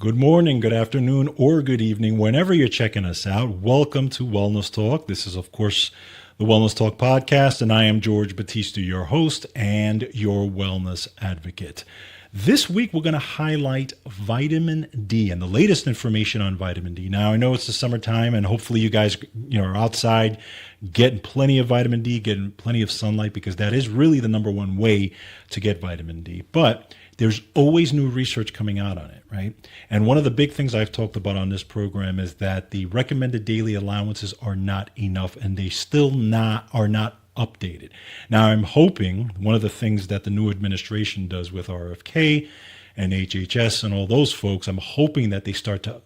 Good morning, good afternoon, or good evening, whenever you're checking us out. Welcome to Wellness Talk. This is, of course, the Wellness Talk podcast, and I am George Batista, your host and your wellness advocate. This week, we're going to highlight vitamin D and the latest information on vitamin D. Now, I know it's the summertime, and hopefully you guys are outside getting plenty of vitamin D, getting plenty of sunlight, because that is really the number one way to get vitamin D. But there's always new research coming out on it, right? And one of the big things I've talked about on this program is that the recommended daily allowances are not enough, and they still are not updated. Now, I'm hoping one of the things that the new administration does with RFK and HHS and all those folks, I'm hoping that they start to,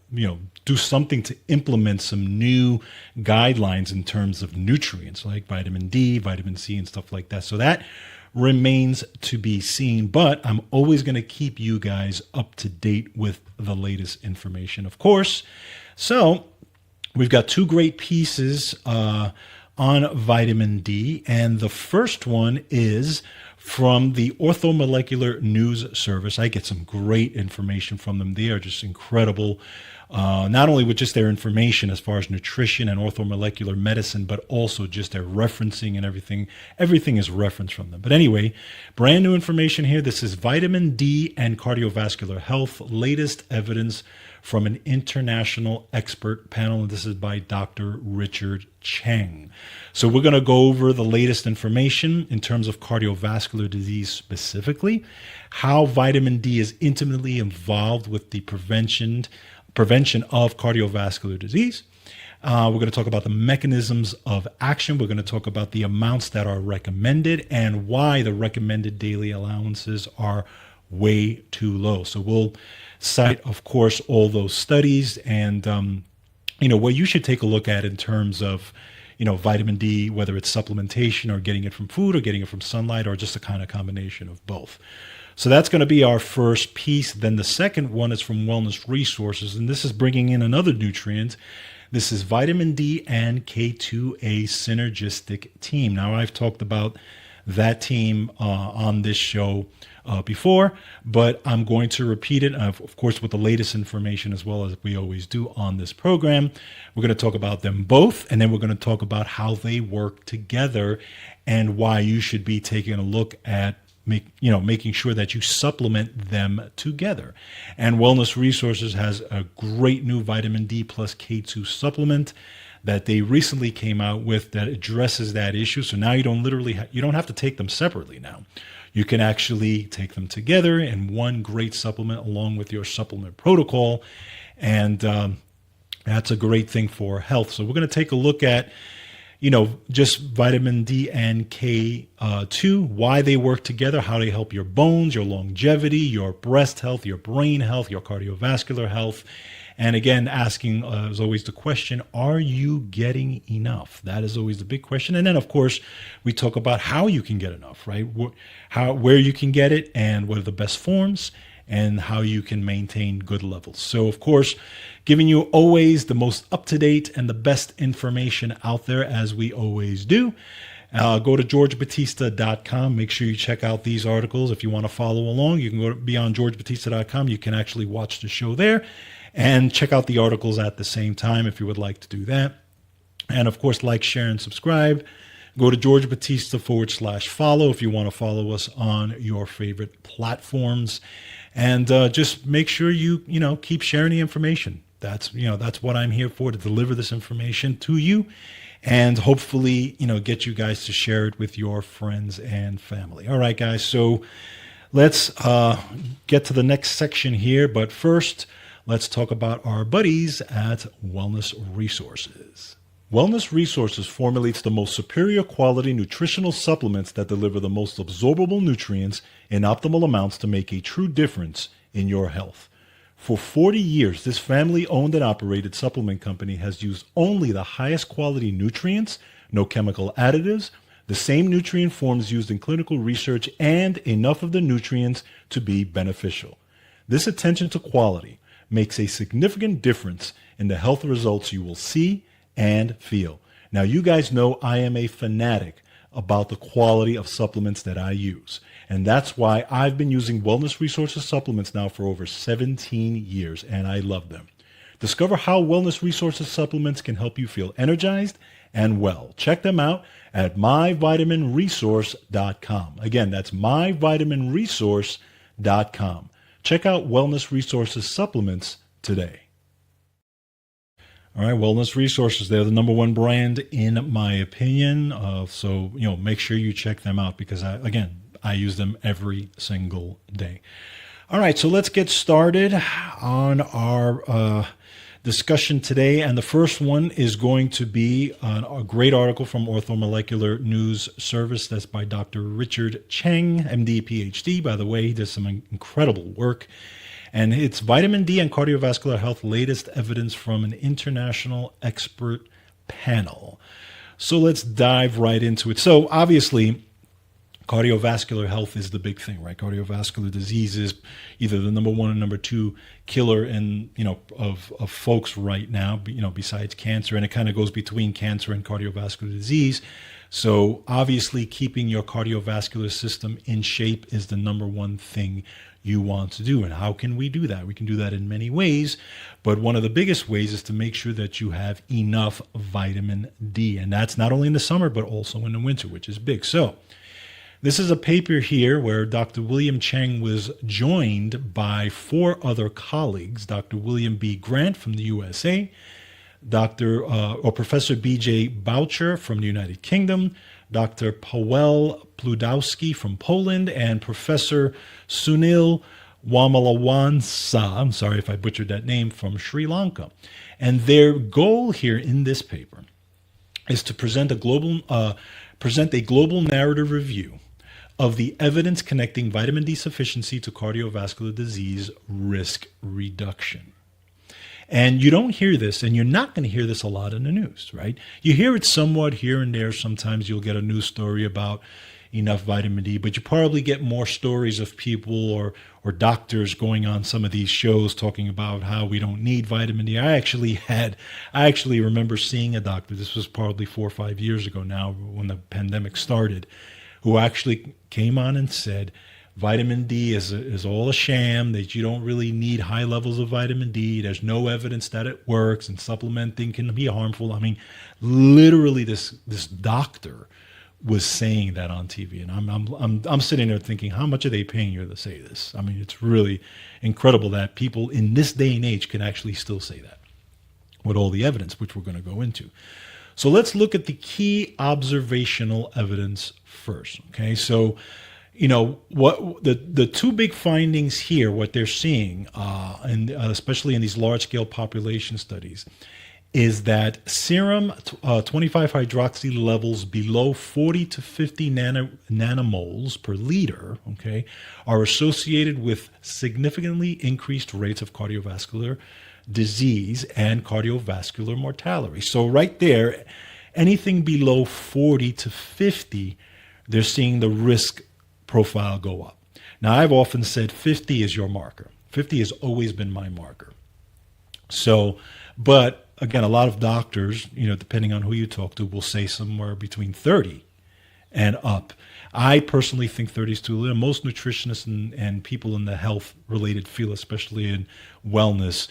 do something to implement some new guidelines in terms of nutrients like vitamin D, vitamin C, and stuff like that. So that remains to be seen, but I'm always going to keep you guys up to date with the latest information, of course. So we've got two great pieces on vitamin D, and the first one is from the Orthomolecular News Service. I get some great information from them. They are just incredible, not only with just their information as far as nutrition and orthomolecular medicine, but also just their referencing and everything. Everything is referenced from them. But anyway, brand new information here. This is vitamin D and cardiovascular health, latest evidence from an international expert panel, and this is by Dr. Richard Cheng. So we're going to go over the latest information in terms of cardiovascular disease specifically, how vitamin D is intimately involved with the prevention of cardiovascular disease. We're going to talk about the mechanisms of action. We're going to talk about the amounts that are recommended and why the recommended daily allowances are way too low. So we'll cite, of course, all those studies and, what you should take a look at in terms of, vitamin D, whether it's supplementation or getting it from food or getting it from sunlight or just a kind of combination of both. So that's going to be our first piece. Then the second one is from Wellness Resources, and this is bringing in another nutrient. This is vitamin D and K2A synergistic team. Now, I've talked about that team on this show before, but I'm going to repeat it, of course, with the latest information as well, as we always do on this program. We're going to talk about them both, and then we're going to talk about how they work together and why you should be taking a look at making sure that you supplement them together. And Wellness Resources has a great new vitamin D plus K2 supplement that they recently came out with that addresses that issue. So now you don't have to take them separately now. You can actually take them together in one great supplement along with your supplement protocol. And that's a great thing for health. So we're going to take a look at just vitamin D and K2, why they work together, how they help your bones, your longevity, your breast health, your brain health, your cardiovascular health. And again, asking, as always, the question, are you getting enough? That is always the big question. And then, of course, we talk about how you can get enough, right? Where you can get it and what are the best forms and how you can maintain good levels. So, of course, giving you always the most up-to-date and the best information out there, as we always do. Go to georgebatista.com. Make sure you check out these articles. If you want to follow along, you can be on georgebatista.com. You can actually watch the show there and check out the articles at the same time if you would like to do that. And, of course, like, share, and subscribe. Go to George Batista /follow if you want to follow us on your favorite platforms. And just make sure you keep sharing the information. That's what I'm here for, to deliver this information to you and hopefully, get you guys to share it with your friends and family. All right, guys. So let's get to the next section here. But first, let's talk about our buddies at Wellness Resources. Wellness Resources formulates the most superior quality nutritional supplements that deliver the most absorbable nutrients in optimal amounts to make a true difference in your health. For 40 years, this family-owned and operated supplement company has used only the highest quality nutrients, no chemical additives, the same nutrient forms used in clinical research, and enough of the nutrients to be beneficial. This attention to quality makes a significant difference in the health results you will see and feel. Now, you guys know I am a fanatic about the quality of supplements that I use. And that's why I've been using Wellness Resources supplements now for over 17 years, and I love them. Discover how Wellness Resources supplements can help you feel energized and well. Check them out at myvitaminresource.com. Again, that's myvitaminresource.com. Check out Wellness Resources supplements today. All right, Wellness Resources, they're the number one brand in my opinion. So, make sure you check them out because I use them every single day. All right, so let's get started on our discussion today. And the first one is going to be a great article from Orthomolecular News Service. That's by Dr. Richard Cheng, MD, PhD. By the way, he does some incredible work. And it's Vitamin D and Cardiovascular Health, latest evidence from an international expert panel. So let's dive right into it. So obviously, cardiovascular health is the big thing, right? Cardiovascular disease is either the number one and number two killer of folks right now, besides cancer. And it kind of goes between cancer and cardiovascular disease. So obviously, keeping your cardiovascular system in shape is the number one thing you want to do. And how can we do that? We can do that in many ways, but one of the biggest ways is to make sure that you have enough vitamin D. And that's not only in the summer, but also in the winter, which is big. So this is a paper here where Dr. William Cheng was joined by 4 other colleagues, Dr. William B. Grant from the USA, Professor B.J. Boucher from the United Kingdom, Dr. Paweł Pludowski from Poland, and Professor Sunil Wamalawansa, I'm sorry if I butchered that name, from Sri Lanka. And their goal here in this paper is to present a global narrative review of the evidence connecting vitamin D sufficiency to cardiovascular disease risk reduction. And you don't hear this, and you're not going to hear this a lot in the news, right? You hear it somewhat here and there. Sometimes you'll get a news story about enough vitamin D, but you probably get more stories of people or doctors going on some of these shows talking about how we don't need vitamin D. I actually remember seeing a doctor, this was probably 4 or 5 years ago now when the pandemic started, who actually came on and said, vitamin D is all a sham, that you don't really need high levels of vitamin D. There's no evidence that it works, and supplementing can be harmful. I mean, literally this doctor was saying that on TV. And I'm sitting there thinking, how much are they paying you to say this? I mean, it's really incredible that people in this day and age can actually still say that with all the evidence, which we're going to go into. So let's look at the key observational evidence first. Okay, so what the 2 big findings here, what they're seeing, and especially in these large-scale population studies, is that serum 25-hydroxy levels below 40 to 50 nanomoles per liter, okay, are associated with significantly increased rates of cardiovascular disease and cardiovascular mortality. So right there, anything below 40 to 50, they're seeing the risk profile go up. Now, I've often said 50 is your marker. 50 has always been my marker. So, but again, a lot of doctors, depending on who you talk to, will say somewhere between 30 and up. I personally think 30 is too little. Most nutritionists and people in the health-related field, especially in wellness,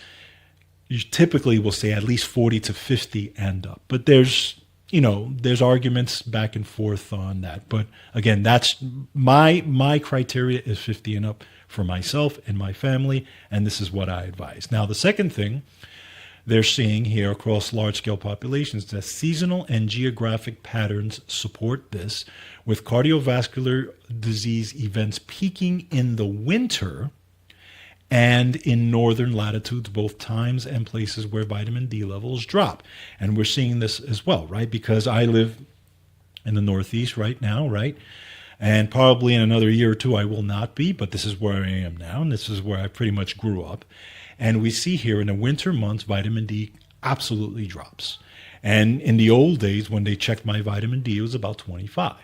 you typically will say at least 40 to 50 and up. But there's arguments back and forth on that. But again, that's my criteria is 50 and up for myself and my family, and this is what I advise. Now, the second thing they're seeing here across large-scale populations that seasonal and geographic patterns support this, with cardiovascular disease events peaking in the winter and in northern latitudes, both times and places where vitamin D levels drop. And we're seeing this as well, right? Because I live in the Northeast right now, right? And probably in another year or 2, I will not be, but this is where I am now, and this is where I pretty much grew up. And we see here in the winter months, vitamin D absolutely drops. And in the old days, when they checked my vitamin D, it was about 25,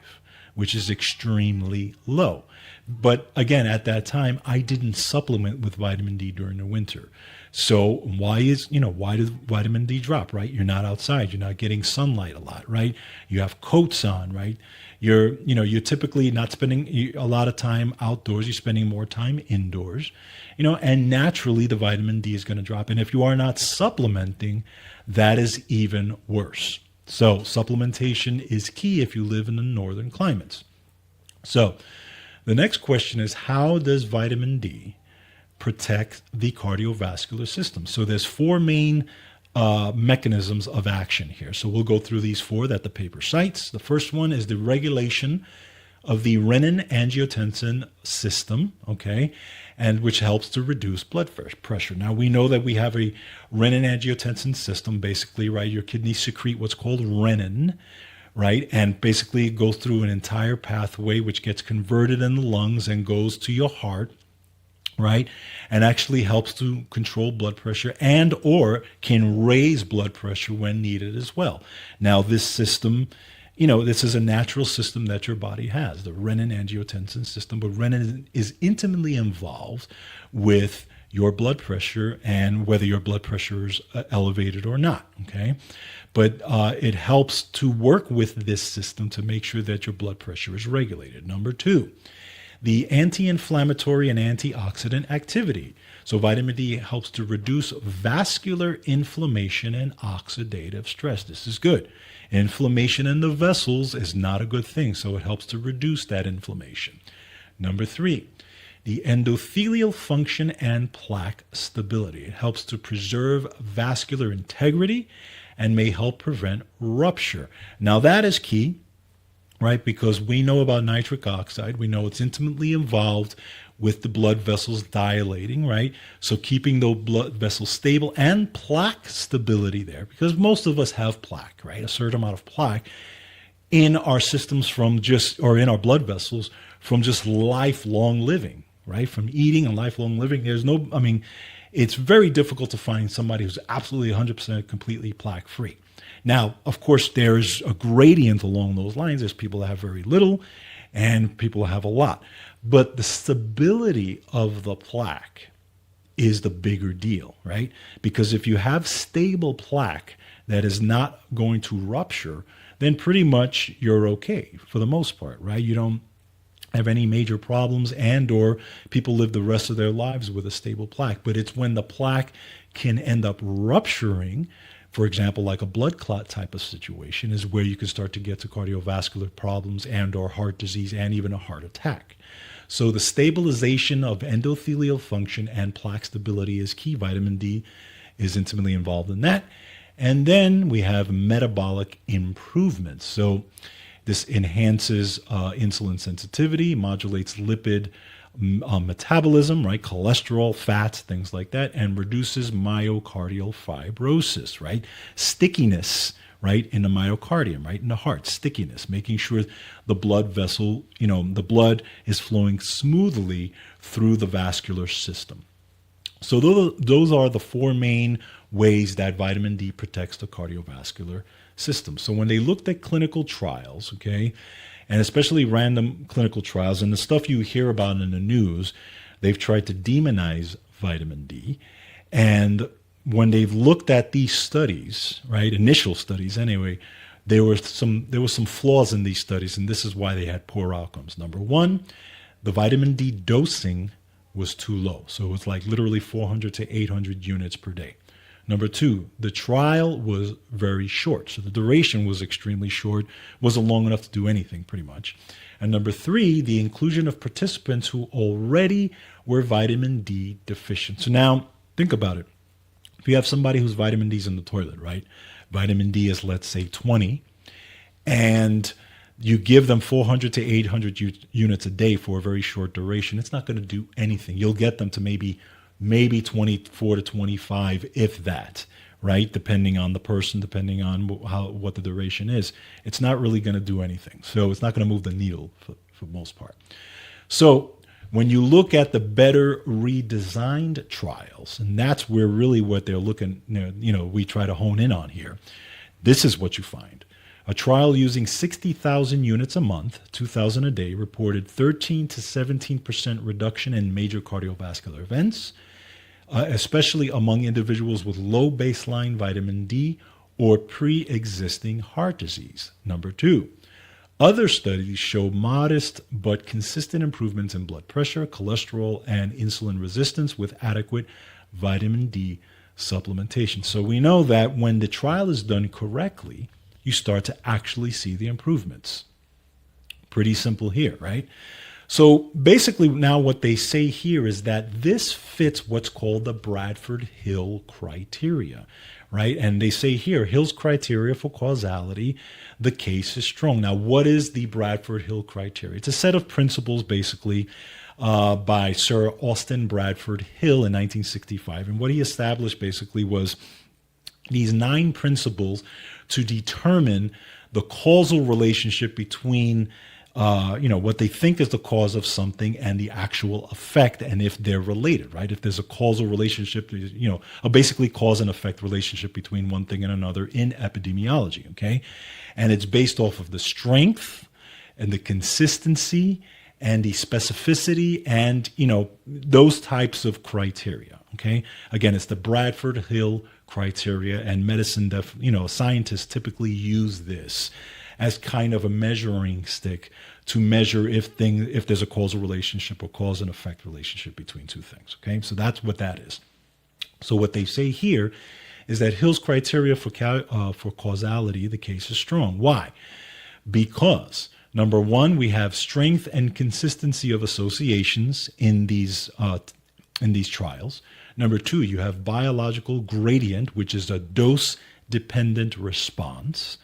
which is extremely low. But again, at that time, I didn't supplement with vitamin D during the winter. So why does vitamin D drop, right? You're not outside. You're not getting sunlight a lot, right? You have coats on, right? you're typically not spending a lot of time outdoors. You're spending more time indoors, and naturally the vitamin D is going to drop. And if you are not supplementing, that is even worse. So supplementation is key if you live in the northern climates. So the next question is, how does vitamin D protect the cardiovascular system? So there's four main mechanisms of action here. So we'll go through these four that the paper cites. The first one is the regulation of the renin-angiotensin system, okay, and which helps to reduce blood pressure. Now we know that we have a renin-angiotensin system, basically, right? Your kidneys secrete what's called renin, right? And basically it goes through an entire pathway which gets converted in the lungs and goes to your heart, right? And actually helps to control blood pressure and or can raise blood pressure when needed as well. Now this system, this is a natural system that your body has, the renin-angiotensin system, but renin is intimately involved with your blood pressure and whether your blood pressure is elevated or not, okay? But it helps to work with this system to make sure that your blood pressure is regulated. Number two, the anti-inflammatory and antioxidant activity. So vitamin D helps to reduce vascular inflammation and oxidative stress. This is good. Inflammation in the vessels is not a good thing, so it helps to reduce that inflammation. Number three, the endothelial function and plaque stability. It helps to preserve vascular integrity and may help prevent rupture. Now that is key, right? Because we know about nitric oxide. We know it's intimately involved with the blood vessels dilating, right? So keeping those blood vessels stable and plaque stability there, because most of us have plaque, right? A certain amount of plaque in our systems in our blood vessels from just lifelong living, right? From eating and lifelong living. It's very difficult to find somebody who's absolutely 100% completely plaque free. Now, of course, there's a gradient along those lines. There's people that have very little and people that have a lot. But the stability of the plaque is the bigger deal, right? Because if you have stable plaque that is not going to rupture, then pretty much you're okay for the most part, right? You don't have any major problems and or people live the rest of their lives with a stable plaque. But it's when the plaque can end up rupturing, for example, like a blood clot type of situation, is where you can start to get to cardiovascular problems and or heart disease and even a heart attack. So the stabilization of endothelial function and plaque stability is key. Vitamin D is intimately involved in that. And then we have metabolic improvements. So this enhances insulin sensitivity, modulates lipid metabolism, right? Cholesterol, fats, things like that, and reduces myocardial fibrosis, right? Stickiness, right? In the myocardium, right? In the heart, stickiness, making sure the blood vessel, the blood is flowing smoothly through the vascular system. So those are the four main ways that vitamin D protects the cardiovascular system. So when they looked at clinical trials, okay, and especially random clinical trials and the stuff you hear about in the news, they've tried to demonize vitamin D. And when they've looked at these studies, right, initial studies anyway, there were some flaws in these studies, and this is why they had poor outcomes. Number one, the vitamin D dosing was too low. So it was like literally 400 to 800 units per day. Number two, the trial was very short. So the duration was extremely short, wasn't long enough to do anything pretty much. And number three, the inclusion of participants who already were vitamin D deficient. So now think about it. If you have somebody whose vitamin D is in the toilet, right? Vitamin D is, let's say, 20, and you give them 400 to 800 units a day for a very short duration, it's not going to do anything. You'll get them to maybe 24 to 25, if that, right? Depending on the person, depending on what the duration is. It's not really going to do anything. So it's not going to move the needle for the most part. So when you look at the better redesigned trials, and that's where really what they're looking, we try to hone in on here, this is what you find. A trial using 60,000 units a month, 2,000 a day, reported 13 to 17% reduction in major cardiovascular events, especially among individuals with low baseline vitamin D or pre-existing heart disease. Number two, Other studies show modest but consistent improvements in blood pressure, cholesterol, and insulin resistance with adequate vitamin D supplementation. So we know that when the trial is done correctly, you start to actually see the improvements. Pretty simple here, right? So basically now what they say here is that this fits what's called the Bradford Hill criteria, right? And they say here, Hill's criteria for causality, the case is strong. Now, what is the Bradford Hill criteria? It's a set of principles basically by Sir Austin Bradford Hill in 1965. And what he established basically was these 9 principles to determine the causal relationship between what they think is the cause of something and the actual effect, and if they're related, right? If there's a causal relationship, a basically cause and effect relationship between one thing and another in epidemiology, okay? And it's based off of the strength and the consistency and the specificity and, those types of criteria, okay? Again, it's the Bradford Hill criteria, and scientists typically use this as kind of a measuring stick to measure if there's a causal relationship or cause and effect relationship between two things. Okay, so that's what that is. So what they say here is that Hill's criteria for causality, the case is strong. Why? Because number one, we have strength and consistency of associations in these trials. Number two, you have biological gradient, which is a dose-dependent response.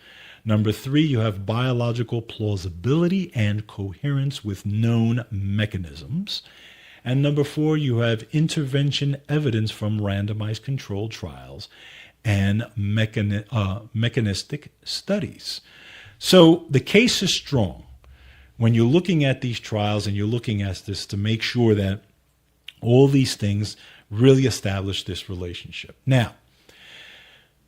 Number three, you have biological plausibility and coherence with known mechanisms. And number four, you have intervention evidence from randomized controlled trials and mechanistic studies. So the case is strong when you're looking at these trials and you're looking at this to make sure that all these things really establish this relationship. Now,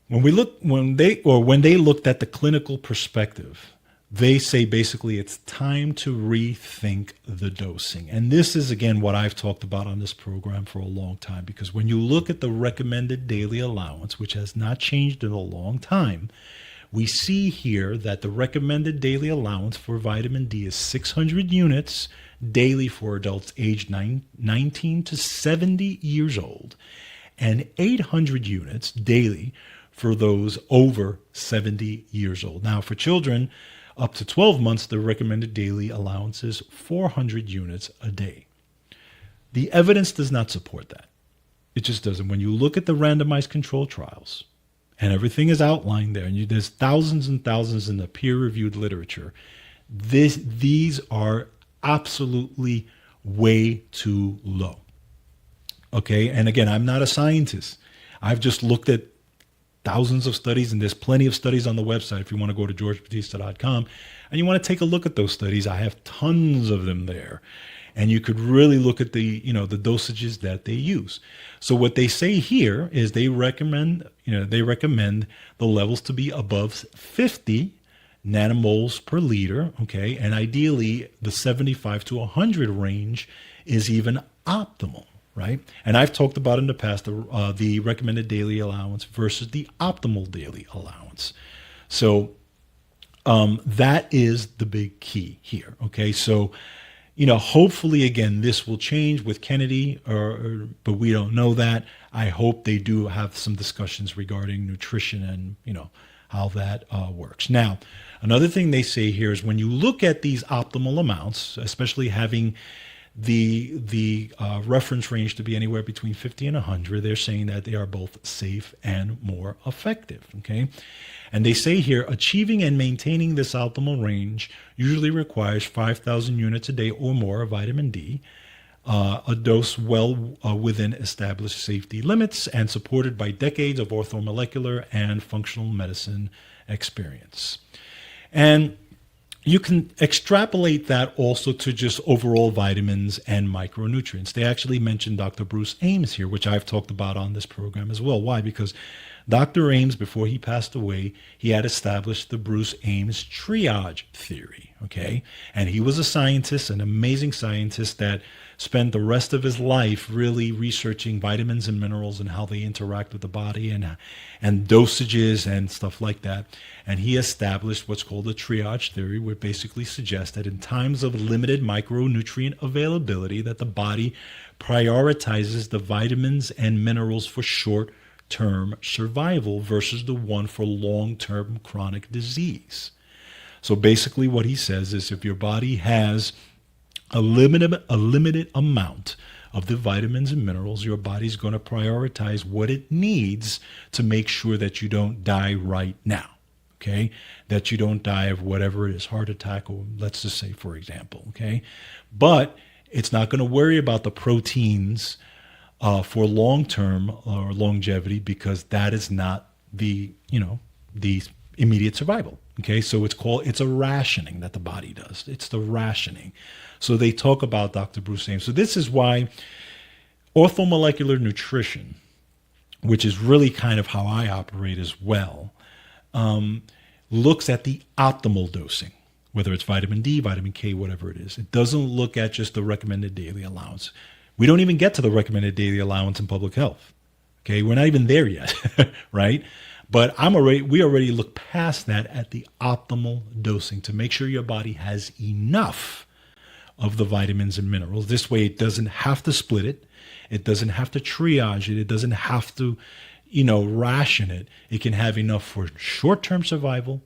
when they looked at the clinical perspective, they say basically it's time to rethink the dosing. And this is, again, what I've talked about on this program for a long time, because when you look at the recommended daily allowance, which has not changed in a long time, we see here that the recommended daily allowance for vitamin D is 600 units daily for adults aged 19 to 70 years old, and 800 units daily for those over 70 years old. Now, for children up to 12 months, the recommended daily allowance is 400 units a day. The evidence does not support that. It just doesn't. When you look at the randomized controlled trials, and everything is outlined there, and there's thousands and thousands in the peer-reviewed literature, these are absolutely way too low. Okay, and again, I'm not a scientist. I've just looked at thousands of studies, and there's plenty of studies on the website if you want to go to georgebatista.com and you want to take a look at those studies. I have tons of them there, and you could really look at the the dosages that they use. So what they say here is they recommend the levels to be above 50 nanomoles per liter, okay, and ideally the 75 to 100 range is even optimal. Right? And I've talked about in the past the recommended daily allowance versus the optimal daily allowance. So that is the big key here. Okay, so hopefully again this will change with Kennedy, but we don't know that. I hope they do have some discussions regarding nutrition and how that works. Now, another thing they say here is when you look at these optimal amounts, especially having the reference range to be anywhere between 50 and 100, they're saying that they are both safe and more effective, okay? And they say here, achieving and maintaining this optimal range usually requires 5,000 units a day or more of vitamin D, a dose well within established safety limits and supported by decades of orthomolecular and functional medicine experience. And you can extrapolate that also to just overall vitamins and micronutrients. They actually mentioned Dr. Bruce Ames here, which I've talked about on this program as well. Why? Because Dr. Ames, before he passed away, he had established the Bruce Ames triage theory, okay? And he was a scientist, an amazing scientist that spent the rest of his life really researching vitamins and minerals and how they interact with the body and dosages and stuff like that. And he established what's called the triage theory, which basically suggests that in times of limited micronutrient availability, that the body prioritizes the vitamins and minerals for short-term survival versus the one for long-term chronic disease. So basically what he says is if your body has a limited amount of the vitamins and minerals, your body's going to prioritize what it needs to make sure that you don't die right now, okay? That you don't die of whatever it is, heart attack, or let's just say, for example, okay? But it's not going to worry about the proteins for long-term or longevity because that is not the immediate survival. Okay, so it's a rationing that the body does. It's the rationing. So they talk about Dr. Bruce Ames. So this is why orthomolecular nutrition, which is really kind of how I operate as well, looks at the optimal dosing, whether it's vitamin D, vitamin K, whatever it is. It doesn't look at just the recommended daily allowance. We don't even get to the recommended daily allowance in public health. Okay, we're not even there yet, right? But we already look past that at the optimal dosing to make sure your body has enough of the vitamins and minerals. This way it doesn't have to split it. It doesn't have to triage it. It doesn't have to, ration it. It can have enough for short-term survival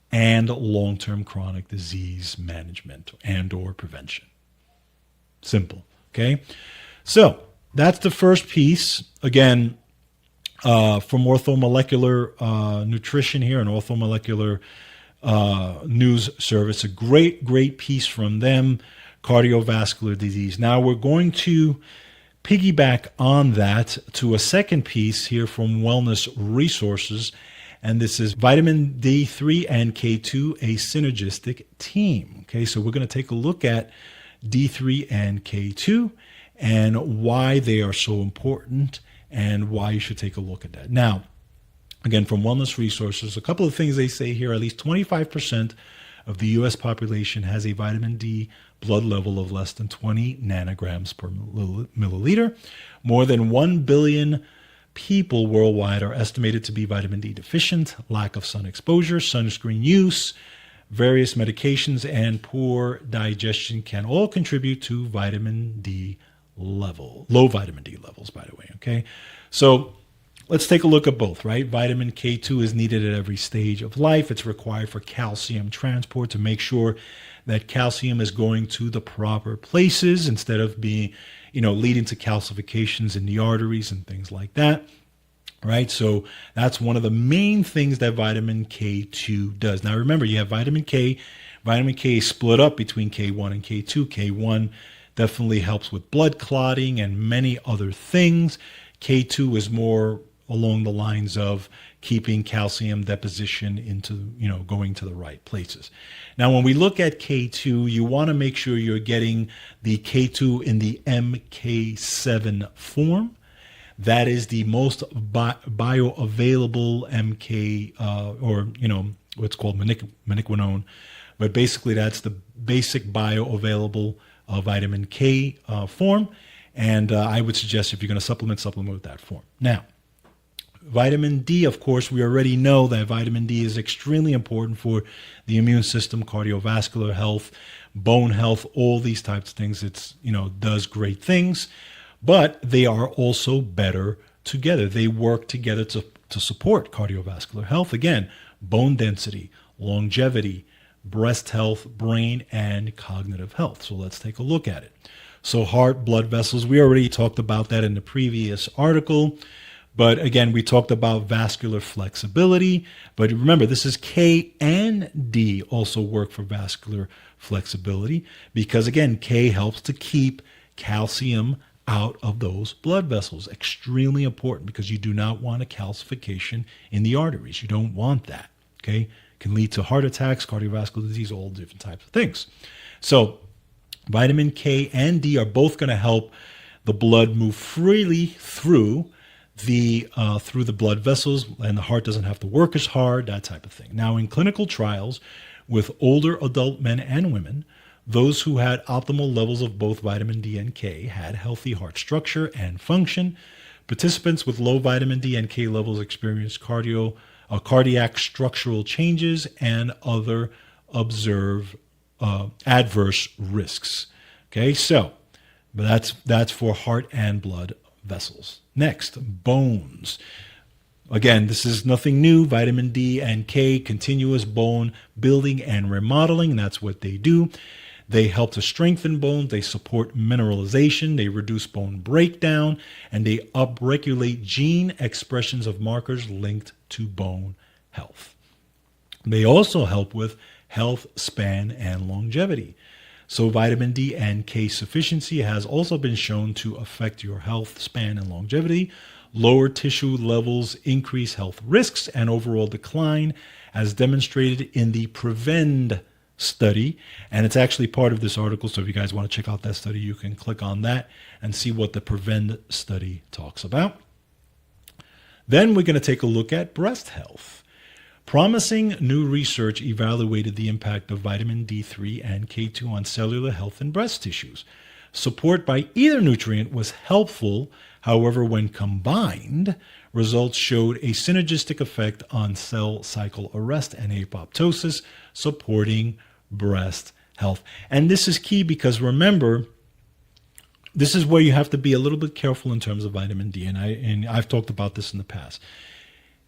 and long-term chronic disease management and or prevention. Simple, okay? So that's the first piece. Again, from orthomolecular nutrition here, an orthomolecular news service, a great piece from them, cardiovascular disease. Now we're going to piggyback on that to a second piece here from Wellness Resources, and this is vitamin D3 and K2, a synergistic team. Okay, so we're going to take a look at D3 and K2 and why they are so important and why you should take a look at that. Now, again, from Wellness Resources, a couple of things they say here. At least 25% of the U.S. population has a vitamin D blood level of less than 20 nanograms per milliliter. More than 1 billion people worldwide are estimated to be vitamin D deficient. Lack of sun exposure, sunscreen use, various medications, and poor digestion can all contribute to vitamin D low vitamin D levels, by the way, okay? So let's take a look at both, right? Vitamin K2 is needed at every stage of life. It's required for calcium transport to make sure that calcium is going to the proper places instead of being, leading to calcifications in the arteries and things like that, right? So that's one of the main things that vitamin K2 does. Now remember, you have vitamin K. Vitamin K is split up between K1 and K2. K1 definitely helps with blood clotting and many other things. K2 is more along the lines of keeping calcium deposition into, going to the right places. Now, when we look at K2, you want to make sure you're getting the K2 in the MK7 form. That is the most bioavailable MK, what's called miniquinone. But basically, that's the basic bioavailable vitamin K form. And I would suggest if you're going to supplement with that form. Now, vitamin D, of course, we already know that vitamin D is extremely important for the immune system, cardiovascular health, bone health, all these types of things. It's, does great things, but they are also better together. They work together to support cardiovascular health. Again, bone density, longevity, breast health, brain, and cognitive health. So let's take a look at it. So heart, blood vessels, we already talked about that in the previous article. But again, we talked about vascular flexibility. But remember, this is K and D also work for vascular flexibility because, again, K helps to keep calcium out of those blood vessels. Extremely important because you do not want a calcification in the arteries. You don't want that, okay? Can lead to heart attacks, cardiovascular disease, all different types of things. So vitamin K and D are both going to help the blood move freely through through the blood vessels, and the heart doesn't have to work as hard, that type of thing. Now, in clinical trials with older adult men and women, those who had optimal levels of both vitamin D and K had healthy heart structure and function. Participants with low vitamin D and K levels experienced cardiac structural changes and other observed adverse risks. Okay, so but that's for heart and blood vessels. Next, bones. Again, this is nothing new. Vitamin D and K, continuous bone building and remodeling. That's what they do. They help to strengthen bones. They support mineralization. They reduce bone breakdown. And they upregulate gene expressions of markers linked to bone health. They also help with health span and longevity. So vitamin D and K sufficiency has also been shown to affect your health span and longevity. Lower tissue levels increase health risks and overall decline, as demonstrated in the PREVEND study. And it's actually part of this article, so if you guys want to check out that study, you can click on that and see what the PREVEND study talks about. Then we're going to take a look at breast health. Promising new research evaluated the impact of vitamin D3 and K2 on cellular health in breast tissues. Support by either nutrient was helpful. However, when combined, results showed a synergistic effect on cell cycle arrest and apoptosis, supporting breast health. And this is key because remember, this is where you have to be a little bit careful in terms of vitamin D. And I've talked about this in the past.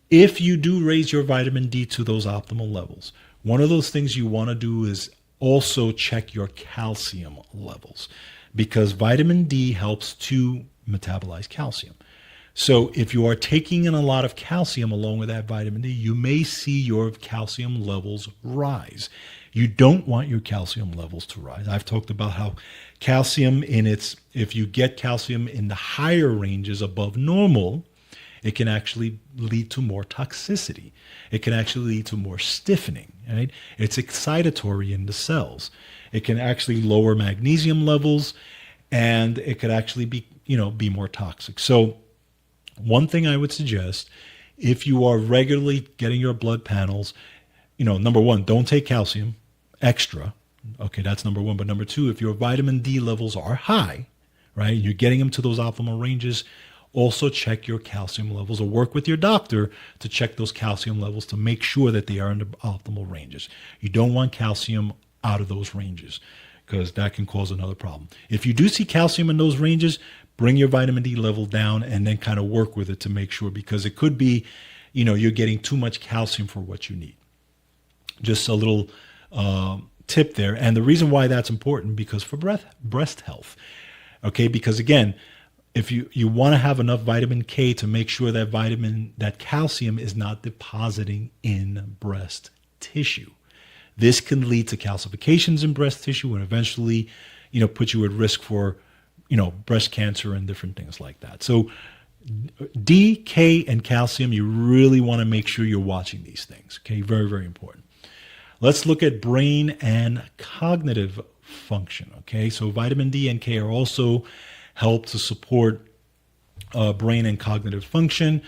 If you do raise your vitamin D to those optimal levels, one of those things you want to do is also check your calcium levels, because vitamin D helps to metabolize calcium. So if you are taking in a lot of calcium along with that vitamin D, you may see your calcium levels rise. You don't want your calcium levels to rise. I've talked about how calcium if you get calcium in the higher ranges above normal, it can actually lead to more toxicity. It can actually lead to more stiffening, right? It's excitatory in the cells. It can actually lower magnesium levels, and it could actually be more toxic. So one thing I would suggest, if you are regularly getting your blood panels, number one, don't take calcium extra. Okay, that's number one. But number two, if your vitamin D levels are high, right, you're getting them to those optimal ranges, also check your calcium levels or work with your doctor to check those calcium levels to make sure that they are in the optimal ranges. You don't want calcium out of those ranges because that can cause another problem. If you do see calcium in those ranges, bring your vitamin D level down and then kind of work with it to make sure, because it could be, you're getting too much calcium for what you need. Just a little tip there. And the reason why that's important, because for breast health, okay, because again, if you want to have enough vitamin K to make sure that calcium is not depositing in breast tissue. This can lead to calcifications in breast tissue and eventually, put you at risk for, breast cancer and different things like that. So D, K, and calcium, you really want to make sure you're watching these things. Okay, very, very important. Let's look at brain and cognitive function. Okay, so vitamin D and K are also help to support brain and cognitive function.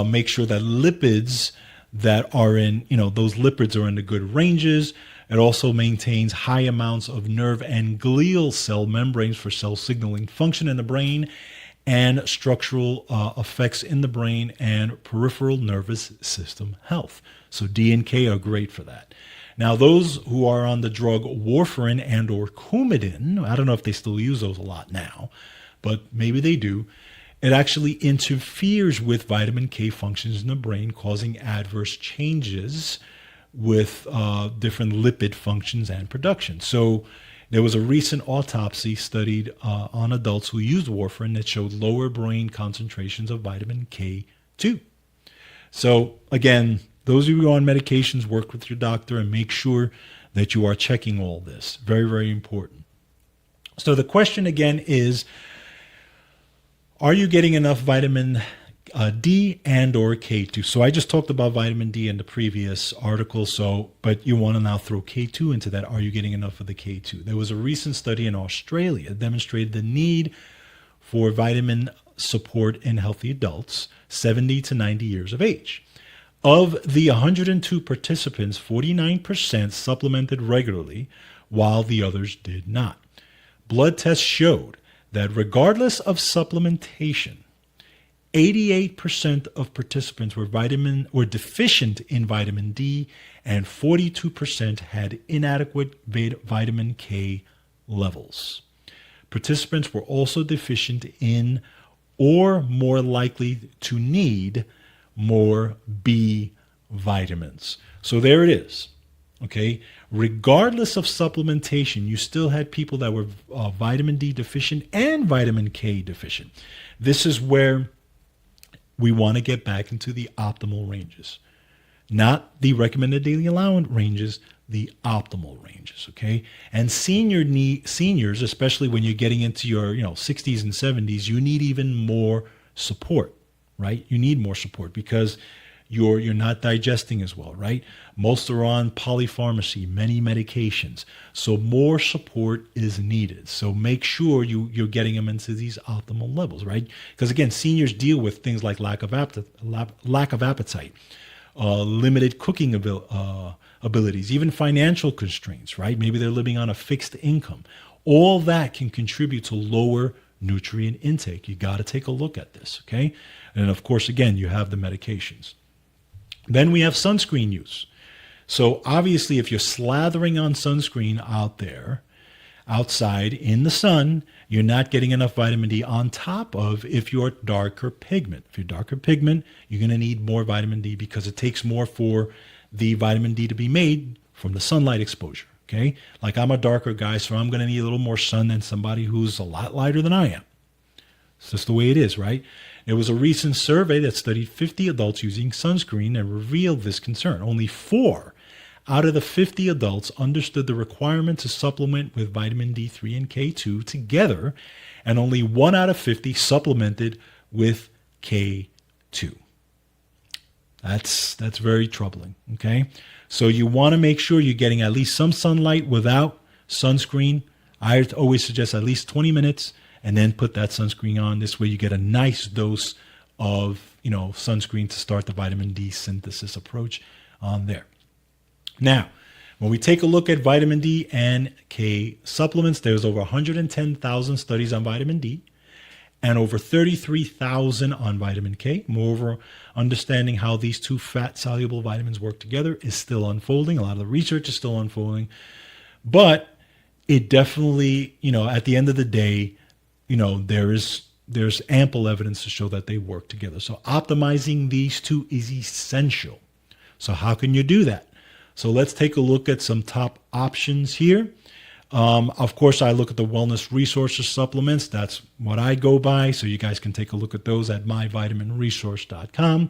Make sure that lipids that are in, those lipids are in the good ranges. It also maintains high amounts of nerve and glial cell membranes for cell signaling function in the brain and structural effects in the brain and peripheral nervous system health. So D and K are great for that. Now, those who are on the drug warfarin and or Coumadin, I don't know if they still use those a lot now, but maybe they do. It actually interferes with vitamin K functions in the brain, causing adverse changes with different lipid functions and production. So there was a recent autopsy studied on adults who used warfarin that showed lower brain concentrations of vitamin K2. So again, those of you on medications, work with your doctor and make sure that you are checking all this. Very, very important. So the question again is, are you getting enough vitamin D and or K2? So I just talked about vitamin D in the previous article, but you want to now throw K2 into that. Are you getting enough of the K2? There was a recent study in Australia that demonstrated the need for vitamin support in healthy adults 70 to 90 years of age. Of the 102 participants, 49% supplemented regularly, while the others did not. Blood tests showed that regardless of supplementation, 88% of participants were deficient in vitamin D, and 42% had inadequate vitamin K levels. Participants were also deficient in or more likely to need more B vitamins. So there it is. Okay, regardless of supplementation, you still had people that were vitamin D deficient and vitamin K deficient. This is where we want to get back into the optimal ranges, not the recommended daily allowance ranges, the optimal ranges. Okay, and seniors, especially when you're getting into your 60s and 70s, you need even more support, right? You need more support because you're not digesting as well, right? Most are on polypharmacy, many medications. So more support is needed. So make sure you're getting them into these optimal levels, right? Because again, seniors deal with things like lack of appetite, limited cooking abilities, even financial constraints, right? Maybe they're living on a fixed income. All that can contribute to lower nutrient intake. You got to take a look at this, okay? And of course, again, you have the medications. Then we have sunscreen use. So obviously, if you're slathering on sunscreen out there, outside in the sun, you're not getting enough vitamin D on top of if you're darker pigment. If you're darker pigment, you're going to need more vitamin D because it takes more for the vitamin D to be made from the sunlight exposure. Okay, like I'm a darker guy, so I'm going to need a little more sun than somebody who's a lot lighter than I am. It's just the way it is, right? There was a recent survey that studied 50 adults using sunscreen and revealed this concern. Only 4 out of the 50 adults understood the requirement to supplement with vitamin D3 and K2 together, and only 1 out of 50 supplemented with K2. That's very troubling, okay? So you want to make sure you're getting at least some sunlight without sunscreen. I always suggest at least 20 minutes and then put that sunscreen on. This way you get a nice dose of, sunscreen to start the vitamin D synthesis approach on there. Now, when we take a look at vitamin D and K supplements, there's over 110,000 studies on vitamin D and over 33,000 on vitamin K. Moreover, understanding how these two fat-soluble vitamins work together is still unfolding. A lot of the research is still unfolding. But it definitely, at the end of the day, there's ample evidence to show that they work together. So optimizing these two is essential. So how can you do that? So let's take a look at some top options here. Of course, I look at the wellness resources supplements. That's what I go by. So you guys can take a look at those at myvitaminresource.com.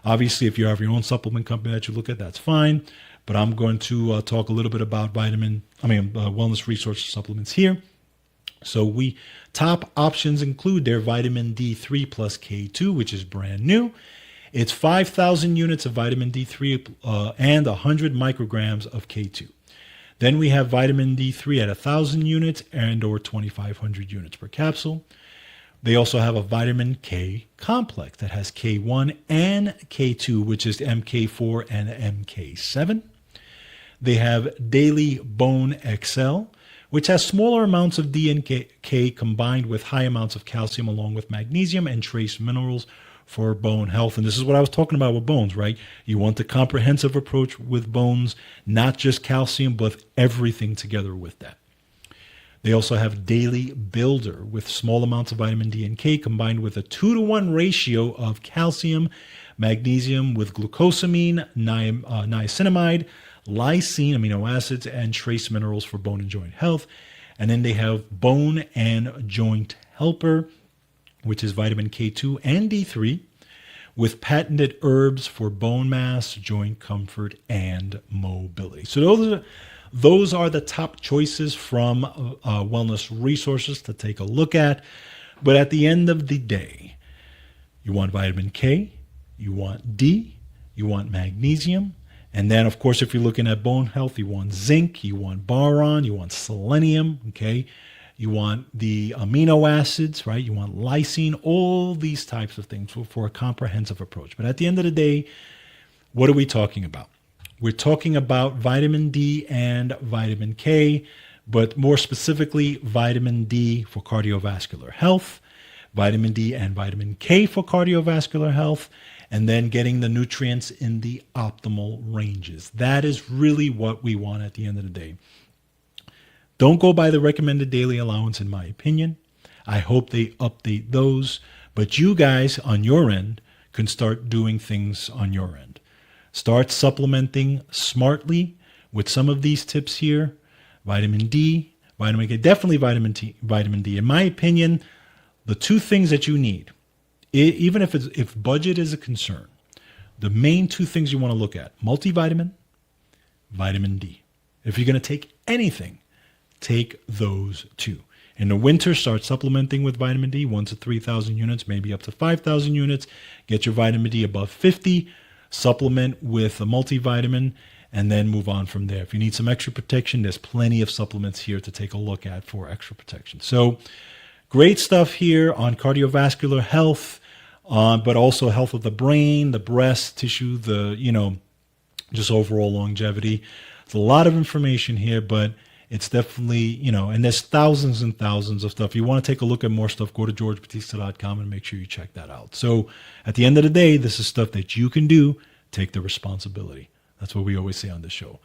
Obviously, if you have your own supplement company that you look at, that's fine. But I'm going to talk a little bit about wellness resources supplements here. So top options include their vitamin D3 plus K2, which is brand new. It's 5,000 units of vitamin D3 and 100 micrograms of K2. Then we have vitamin D3 at 1,000 units and or 2,500 units per capsule. They also have a vitamin K complex that has K1 and K2, which is MK4 and MK7. They have Daily Bone XL, which has smaller amounts of D and K combined with high amounts of calcium along with magnesium and trace minerals for bone health. And this is what I was talking about with bones, right? You want the comprehensive approach with bones, not just calcium, but everything together with that. They also have Daily Builder with small amounts of vitamin D and K combined with a 2-to-1 ratio of calcium, magnesium with glucosamine, niacinamide, lysine, amino acids, and trace minerals for bone and joint health. And then they have Bone and Joint Helper, which is vitamin K2 and D3, with patented herbs for bone mass, joint comfort, and mobility. So those are the top choices from Wellness Resources to take a look at. But at the end of the day, you want vitamin K, you want D, you want magnesium, and then, of course, if you're looking at bone health, you want zinc, you want boron, you want selenium, okay? You want the amino acids, right? You want lysine, all these types of things for a comprehensive approach. But at the end of the day, what are we talking about? We're talking about vitamin D and vitamin K, but more specifically, vitamin D for cardiovascular health, vitamin D and vitamin K for cardiovascular health, and then getting the nutrients in the optimal ranges. That is really what we want at the end of the day. Don't go by the recommended daily allowance, in my opinion. I hope they update those, but you guys on your end can start doing things on your end. Start supplementing smartly with some of these tips here. Vitamin D, vitamin K, definitely vitamin D. In my opinion, the two things that you need, even if budget is a concern, the main two things you want to look at, multivitamin, vitamin D. If you're going to take anything, take those two. In the winter, start supplementing with vitamin D, 1 to 3,000 units, maybe up to 5,000 units. Get your vitamin D above 50, supplement with a multivitamin, and then move on from there. If you need some extra protection, there's plenty of supplements here to take a look at for extra protection. So great stuff here on cardiovascular health, but also health of the brain, the breast tissue, just overall longevity. It's a lot of information here, but it's definitely, and there's thousands and thousands of stuff. If you want to take a look at more stuff, go to georgebatista.com and make sure you check that out. So at the end of the day, this is stuff that you can do. Take the responsibility. That's what we always say on this show.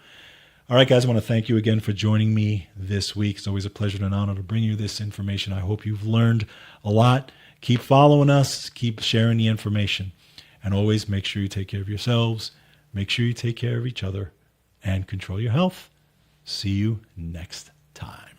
All right, guys, I want to thank you again for joining me this week. It's always a pleasure and an honor to bring you this information. I hope you've learned a lot. Keep following us. Keep sharing the information. And always make sure you take care of yourselves. Make sure you take care of each other and control your health. See you next time.